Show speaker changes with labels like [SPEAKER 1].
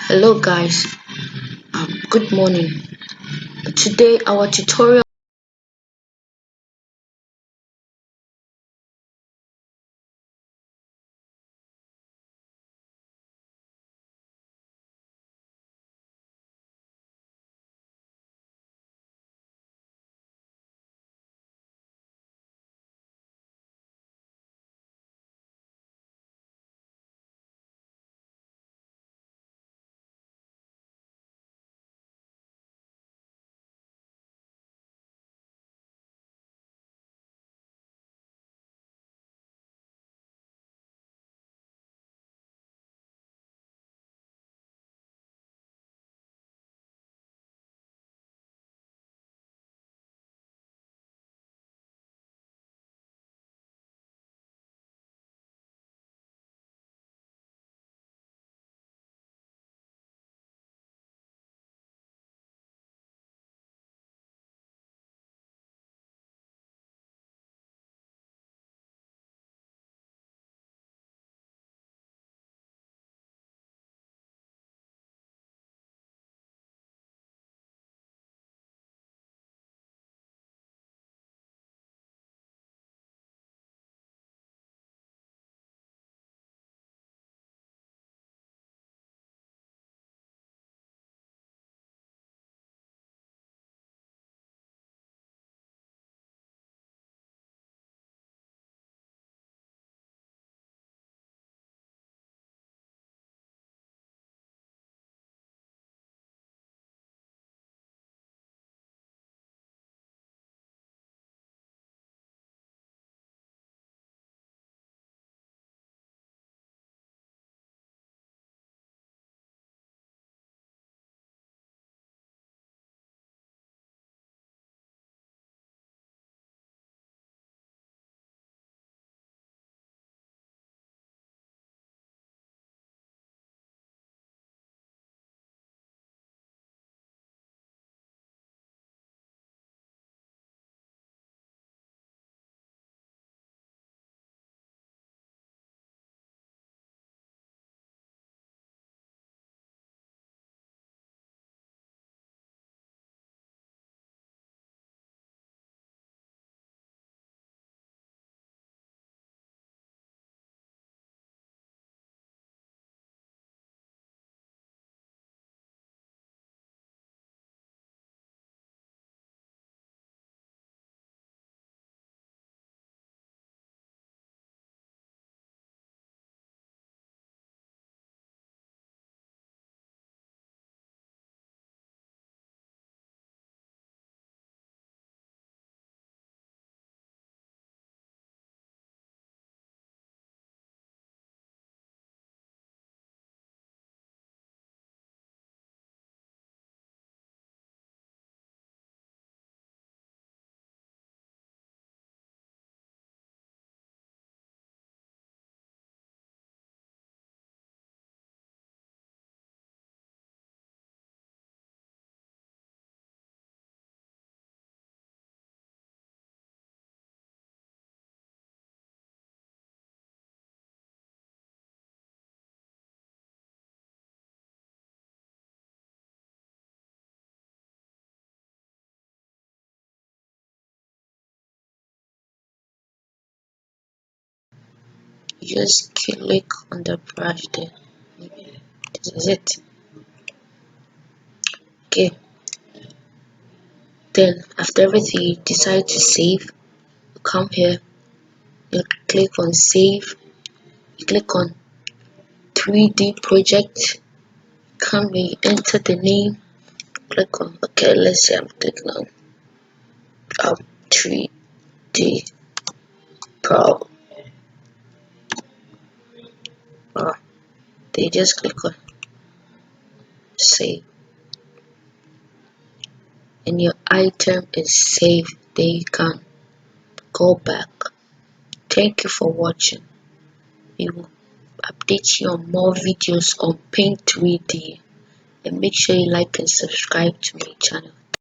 [SPEAKER 1] Hello guys, good morning. Today our tutorial just click on the brush there. This is it. Okay, then after everything you decide to save, you come here, you click on save, you click on 3D project, come here, you enter the name, click on okay, let's say I'm clicking on 3D Pro. They just click on save and your item is saved. Then you can go back. Thank you for watching. We will update you on more videos on Paint 3D, and make sure you like and subscribe to my channel.